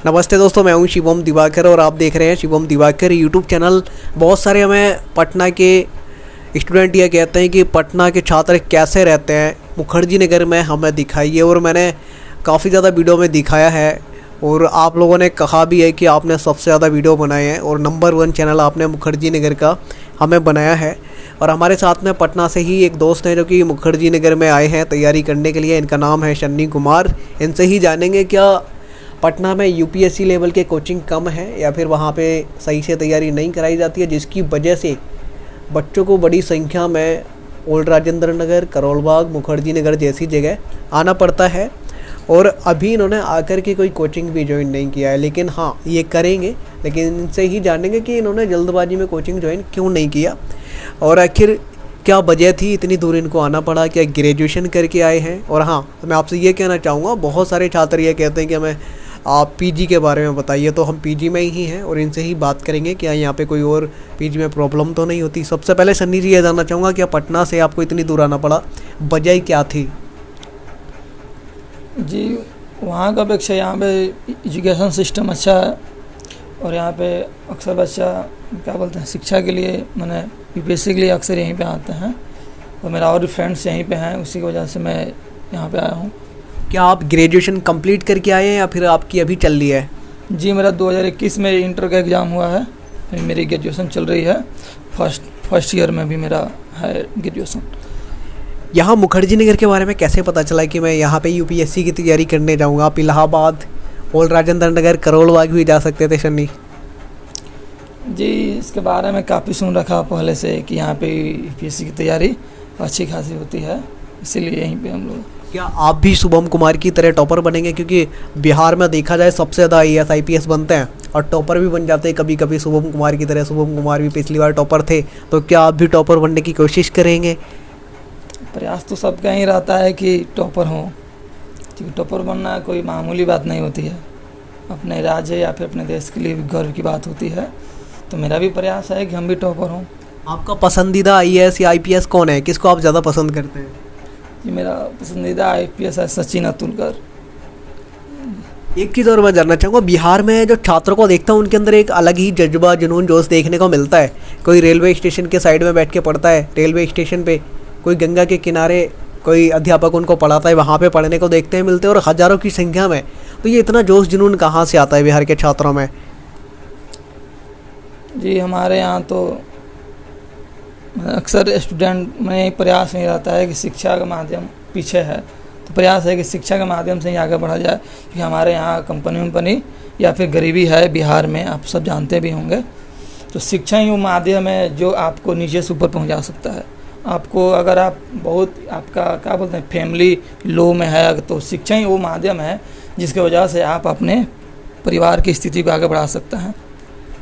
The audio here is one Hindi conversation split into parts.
नमस्ते दोस्तों, मैं हूं शिवम दिवाकर और आप देख रहे हैं शिवम दिवाकर यूट्यूब चैनल। बहुत सारे हमें पटना के स्टूडेंट ये कहते हैं कि पटना के छात्र कैसे रहते हैं, मुखर्जी नगर में हमें दिखाइए। और मैंने काफ़ी ज़्यादा वीडियो में दिखाया है और आप लोगों ने कहा भी है कि आपने सबसे ज़्यादा वीडियो बनाए हैं और नंबर 1 चैनल आपने मुखर्जी नगर का हमें बनाया है। और हमारे साथ में पटना से ही एक दोस्त हैं जो कि मुखर्जी नगर में आए हैं तैयारी करने के लिए। इनका नाम है शन्नी कुमार। इनसे ही जानेंगे क्या पटना में यूपीएससी लेवल के कोचिंग कम है या फिर वहाँ पे सही से तैयारी नहीं कराई जाती है, जिसकी वजह से बच्चों को बड़ी संख्या में ओल्ड राजेंद्र नगर, करोल बाग, मुखर्जी नगर जैसी जगह आना पड़ता है। और अभी इन्होंने आकर के कोई कोचिंग भी ज्वाइन नहीं किया है, लेकिन हाँ ये करेंगे। लेकिन इनसे ही जानेंगे कि इन्होंने जल्दबाजी में कोचिंग ज्वाइन क्यों नहीं किया और आखिर क्या वजह थी इतनी दूर इनको आना पड़ा, क्या ग्रेजुएशन करके आए हैं। और हाँ, मैं आपसे ये कहना चाहूँगा, बहुत सारे छात्र ये कहते हैं कि हमें आप पीजी के बारे में बताइए, तो हम पीजी में ही हैं और इनसे ही बात करेंगे क्या यहाँ पे कोई और पीजी में प्रॉब्लम तो नहीं होती। सबसे पहले सन्नी जी ये जानना चाहूँगा क्या पटना से आपको इतनी दूर आना पड़ा, वजह क्या थी? जी, वहाँ का अपेक्षा यहाँ पे एजुकेशन सिस्टम अच्छा है और यहाँ पे अक्सर बच्चा क्या बोलते हैं शिक्षा के लिए मैंने यूपीएससी के लिए अक्सर यहीं पे आते हैं और मेरा और भी फ्रेंड्स यहीं पे हैं, उसी की वजह से मैं यहाँ पे आया हूँ। क्या आप ग्रेजुएशन कंप्लीट करके आए हैं या फिर आपकी अभी चल रही है? जी, मेरा 2021 में इंटर का एग्ज़ाम हुआ है, मेरी ग्रेजुएशन चल रही है। फर्स्ट ईयर में भी मेरा है ग्रेजुएशन। यहाँ मुखर्जी नगर के बारे में कैसे पता चला कि मैं यहाँ पे यूपीएससी की तैयारी करने जाऊँगा? आप इलाहाबाद, ओल्ड राजेंद्र नगर, करोल बाग भी जा सकते थे शन्नी। जी, इसके बारे में काफ़ी सुन रखा पहले से कि यहाँ पे यूपीएससी की तैयारी अच्छी खासी होती है, इसीलिए यहीं पे हम लोग। क्या आप भी शुभम कुमार की तरह टॉपर बनेंगे? क्योंकि बिहार में देखा जाए सबसे ज़्यादा आईएएस आईपीएस बनते हैं और टॉपर भी बन जाते हैं कभी कभी शुभम कुमार की तरह। शुभम कुमार भी पिछली बार टॉपर थे, तो क्या आप भी टॉपर बनने की कोशिश करेंगे? प्रयास तो सबका ही रहता है कि टॉपर हो, क्योंकि टॉपर बनना कोई मामूली बात नहीं होती है। अपने राज्य या फिर अपने देश के लिए भी गर्व की बात होती है, तो मेरा भी प्रयास है कि हम भी टॉपर हों। आपका पसंदीदा आईएएस या आईपीएस कौन है? किसको आप ज़्यादा पसंद करते हैं? जी, मेरा पसंदीदा आईपीएस है सचिन अतुलकर। एक चीज़ और मैं जानना चाहूँगा, बिहार में जो छात्रों को देखता हूँ उनके अंदर एक अलग ही जज्बा, जुनून, जोश देखने को मिलता है। कोई रेलवे स्टेशन के साइड में बैठ के पढ़ता है, रेलवे स्टेशन पे कोई गंगा के किनारे कोई अध्यापक उनको पढ़ाता है, वहाँ पे पढ़ने को देखते हैं मिलते हैं और हज़ारों की संख्या में। तो ये इतना जोश जुनून कहाँ से आता है बिहार के छात्रों में? जी, हमारे यहाँ तो अक्सर स्टूडेंट में प्रयास नहीं रहता है कि शिक्षा का माध्यम पीछे है, तो प्रयास है कि शिक्षा के माध्यम से ही आगे बढ़ा जाए। क्योंकि हमारे यहाँ कंपनी या फिर गरीबी है बिहार में, आप सब जानते भी होंगे। तो शिक्षा ही वो माध्यम है जो आपको नीचे से ऊपर पहुँचा सकता है। आपको अगर आप बहुत आपका क्या बोलते हैं फैमिली लो में है, तो शिक्षा ही वो माध्यम है जिसकी वजह से आप अपने परिवार की स्थिति को आगे बढ़ा सकते हैं।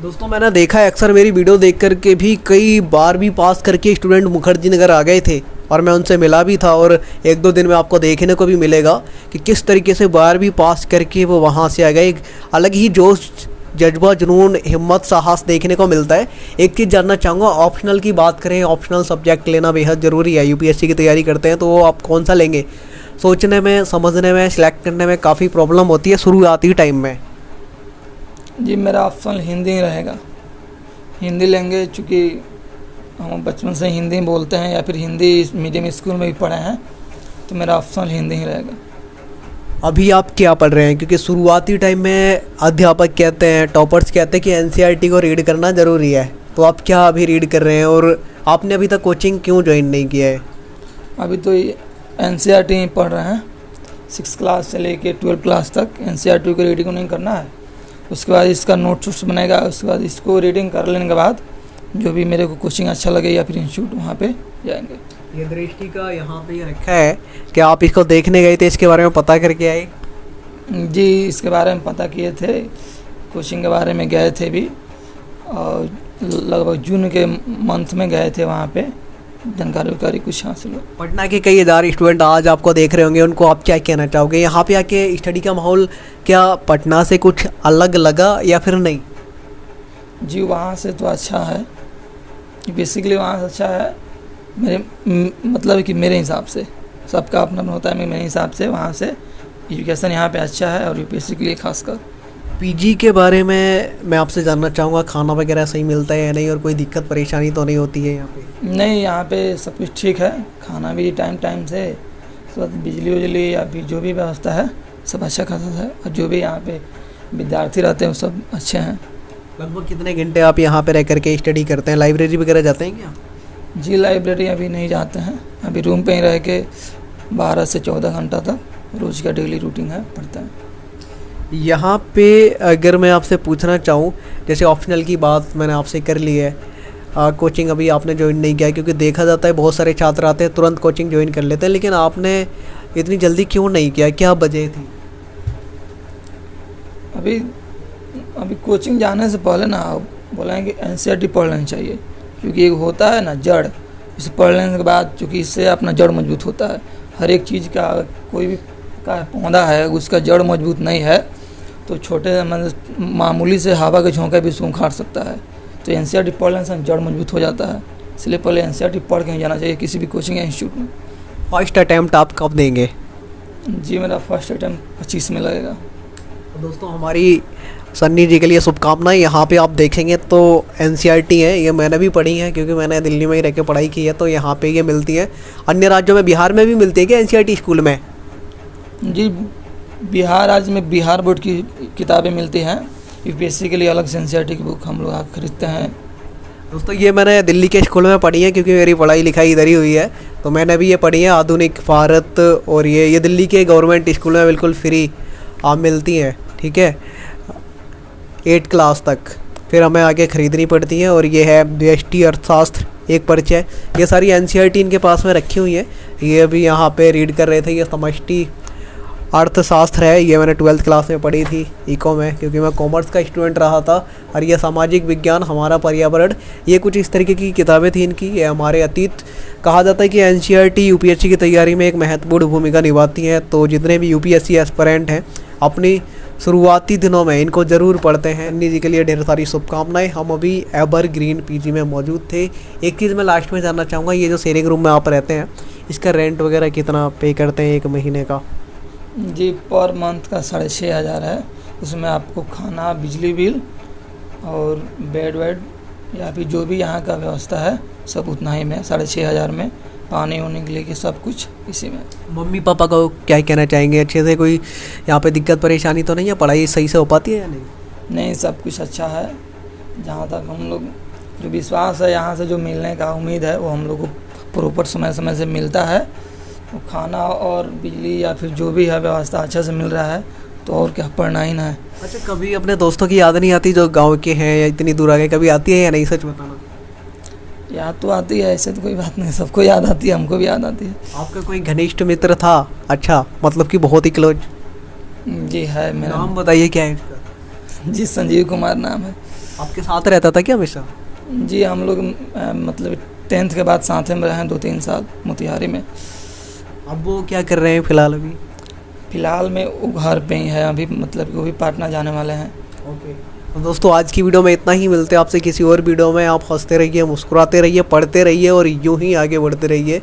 दोस्तों, मैंने देखा है अक्सर मेरी वीडियो देख करके भी कई बार भी पास करके स्टूडेंट मुखर्जी नगर आ गए थे और मैं उनसे मिला भी था। और 1-2 दिन में आपको देखने को भी मिलेगा कि किस तरीके से बार भी पास करके वो वहाँ से आ गए। एक अलग ही जोश, जज्बा, जुनून, हिम्मत, साहस देखने को मिलता है। एक चीज़ जानना चाहूँगा, ऑप्शनल की बात करें, ऑप्शनल सब्जेक्ट लेना बेहद ज़रूरी है। यूपीएससी की तैयारी करते हैं तो वो आप कौन सा लेंगे? सोचने में, समझने में, सिलेक्ट करने में काफ़ी प्रॉब्लम होती है शुरुआती टाइम में। जी, मेरा ऑप्शनल हिंदी ही रहेगा। हिंदी लेंगे, चूँकि हम बचपन से हिंदी बोलते हैं या फिर हिंदी मीडियम स्कूल में भी पढ़े हैं, तो मेरा ऑप्शनल हिंदी ही रहेगा। अभी आप क्या पढ़ रहे हैं? क्योंकि शुरुआती टाइम में अध्यापक कहते हैं, टॉपर्स कहते हैं कि एनसीईआरटी को रीड करना ज़रूरी है, तो आप क्या अभी रीड कर रहे हैं और आपने अभी तक कोचिंग क्यों ज्वाइन नहीं किया है? अभी तो एनसीईआरटी ही पढ़ रहे हैं। 6 क्लास से लेके 12 क्लास तक एनसीईआरटी को रीडिंग नहीं करना है। उसके बाद इसका नोट्स बनेगा, उसके बाद इसको रीडिंग कर लेने के बाद जो भी मेरे को कोचिंग अच्छा लगे या फिर इंस्टीट्यूट, वहाँ पे जाएंगे। ये दृष्टि का यहाँ पे रखा है कि आप इसको देखने गए थे, इसके बारे में पता करके आए? जी, इसके बारे में पता किए थे, कोचिंग के बारे में गए थे भी और लगभग जून के मंथ में गए थे, वहाँ पे जानकारी कुछ हासिल हो। पटना के कई हज़ार स्टूडेंट आज आपको देख रहे होंगे, उनको आप क्या कहना चाहोगे? यहाँ पे आके स्टडी का माहौल क्या पटना से कुछ अलग लगा या फिर नहीं? जी, वहाँ से तो अच्छा है, बेसिकली वहाँ से अच्छा है। मेरे मतलब कि मेरे हिसाब से सबका अपना अपना होता है, मेरे हिसाब से वहाँ से एजुकेशन यहाँ पे अच्छा है और यूपीएससी के लिए खासकर। पीजी के बारे में मैं आपसे जानना चाहूँगा, खाना वगैरह सही मिलता है या नहीं, और कोई दिक्कत परेशानी तो नहीं होती है यहाँ पे? नहीं, यहाँ पे सब कुछ ठीक है, खाना भी टाइम टाइम से, सब बिजली उजली या फिर जो भी व्यवस्था है सब अच्छा खासा है। और जो भी यहाँ पे विद्यार्थी रहते हैं वो सब अच्छे हैं। लगभग कितने घंटे आप यहाँ पे रह करके स्टडी करते हैं? लाइब्रेरी वगैरह जाते हैं क्या? जी, लाइब्रेरी अभी नहीं जाते हैं, अभी रूम पे ही रह के 12 से 14 घंटा तक रोज़ का डेली रूटीन है, पढ़ते हैं। यहाँ पे अगर मैं आपसे पूछना चाहूँ, जैसे ऑप्शनल की बात मैंने आपसे कर ली है, कोचिंग अभी आपने ज्वाइन नहीं किया, क्योंकि देखा जाता है बहुत सारे छात्र आते हैं तुरंत कोचिंग ज्वाइन कर लेते हैं, लेकिन आपने इतनी जल्दी क्यों नहीं किया, क्या वजह थी? अभी कोचिंग जाने से पहले ना बोला कि एनसीईआरटी पढ़ लेनी चाहिए, क्योंकि एक होता है ना जड़, इसे पढ़ लेने के बाद चूँकि इससे अपना जड़ मजबूत होता है। हर एक चीज़ का, कोई भी का पौधा है उसका जड़ मजबूत नहीं है तो छोटे मतलब मामूली से हवा के झोंका भी उसको उखाड़ सकता है। तो एनसीईआरटी पढ़ लेने से जड़ मजबूत हो जाता है, इसलिए पहले एनसीईआरटी पढ़ के ही जाना चाहिए किसी भी कोचिंग या इंस्टीट्यूट में। फर्स्ट अटैम्प्ट आप कब देंगे? जी, मेरा फर्स्ट अटैम्प्ट 25 में लगेगा। तो दोस्तों हमारी सन्नी जी के लिए शुभकामनाएं। यहाँ पे आप देखेंगे तो एनसीईआरटी है, ये मैंने भी पढ़ी है क्योंकि मैंने दिल्ली में ही रह के पढ़ाई की है, तो यहाँ पे ये मिलती है। अन्य राज्यों में, बिहार में भी मिलती है क्या एनसीईआरटी स्कूल में? जी, बिहार राज्य में बिहार बोर्ड की किताबें मिलती हैं, यूपीएससी के लिए अलग से एनसीईआरटी की बुक हम लोग आप खरीदते हैं। दोस्तों ये मैंने दिल्ली के स्कूल में पढ़ी है क्योंकि मेरी पढ़ाई लिखाई इधर ही हुई है, तो मैंने भी ये पढ़ी है आधुनिक भारत, और ये दिल्ली के गवर्नमेंट स्कूल में बिल्कुल फ्री आप मिलती हैं, ठीक है, 8 क्लास तक। फिर हमें आगे ख़रीदनी पड़ती है। और ये है व्यष्टि अर्थशास्त्र एक परिचय, ये सारी एनसीईआरटी इनके पास में रखी हुई है। ये अभी यहाँ पे रीड कर रहे थे, ये समष्टि अर्थशास्त्र है, ये मैंने 12th क्लास में पढ़ी थी इको में, क्योंकि मैं कॉमर्स का स्टूडेंट रहा था। और ये सामाजिक विज्ञान, हमारा पर्यावरण, ये कुछ इस तरीके की किताबें थी इनकी। ये हमारे अतीत, कहा जाता है कि एनसीईआरटी यूपीएससी की तैयारी में एक महत्वपूर्ण भूमिका निभाती हैं। तो जितने भी यूपीएससी एस्पिरेंट हैं अपनी शुरुआती दिनों में इनको ज़रूर पढ़ते हैं। अन्नी जी के लिए ढेर सारी शुभकामनाएं। हम अभी एवरग्रीन पीजी में मौजूद थे। एक चीज़ मैं लास्ट में जानना चाहूँगा, ये जो शेयरिंग रूम में आप रहते हैं इसका रेंट वगैरह कितना पे करते हैं एक महीने का? जी, पर मंथ का 6,500 है। उसमें आपको खाना, बिजली बिल और बेड वेड या फिर जो भी यहाँ का व्यवस्था है सब उतना ही में, 6,500 में। पानी होने के लिए कि सब कुछ इसी में। मम्मी पापा को क्या कहना चाहेंगे? अच्छे से कोई यहाँ पे दिक्कत परेशानी तो नहीं है? पढ़ाई सही से हो पाती है या नहीं? नहीं, सब कुछ अच्छा है। जहाँ तक हम लोग जो विश्वास है, यहाँ से जो मिलने का उम्मीद है वो हम लोग को प्रॉपर समय समय से मिलता है। तो खाना और बिजली या फिर जो भी है व्यवस्था अच्छा से मिल रहा है, तो और क्या, पढ़ना ही ना है। अच्छा, कभी अपने दोस्तों की याद नहीं आती जो गाँव के हैं या इतनी दूर आ गए? कभी आती है या नहीं, सच बताना? याद तो आती है, ऐसे तो कोई बात नहीं, सबको याद आती है, हमको भी याद आती है। आपका कोई घनिष्ठ मित्र था? अच्छा, मतलब कि बहुत ही क्लोज? जी है, मेरा नाम बताइए क्या है इसका? जी, संजीव कुमार नाम है। आपके साथ रहता था क्या हमेशा? जी, हम लोग मतलब 10th के बाद साथ में रहे हैं 2-3 साल मोतिहारी में। अब वो क्या कर रहे हैं फिलहाल? अभी फ़िलहाल में वो घर पे ही है अभी, मतलब कि वो भी पटना जाने वाले हैं। ओके। तो दोस्तों आज की वीडियो में इतना ही। मिलते हैं आपसे किसी और वीडियो में। आप हंसते रहिए, मुस्कुराते रहिए, पढ़ते रहिए और यूं ही आगे बढ़ते रहिए।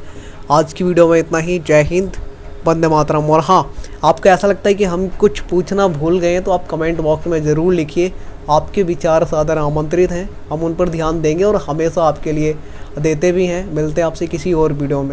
आज की वीडियो में इतना ही। जय हिंद, वंदे मातरम। और हाँ, आपको ऐसा लगता है कि हम कुछ पूछना भूल गए हैं तो आप कमेंट बॉक्स में ज़रूर लिखिए। आपके विचार सादर आमंत्रित हैं, हम उन पर ध्यान देंगे और हमेशा आपके लिए देते भी हैं। मिलते हैं आपसे किसी और वीडियो में।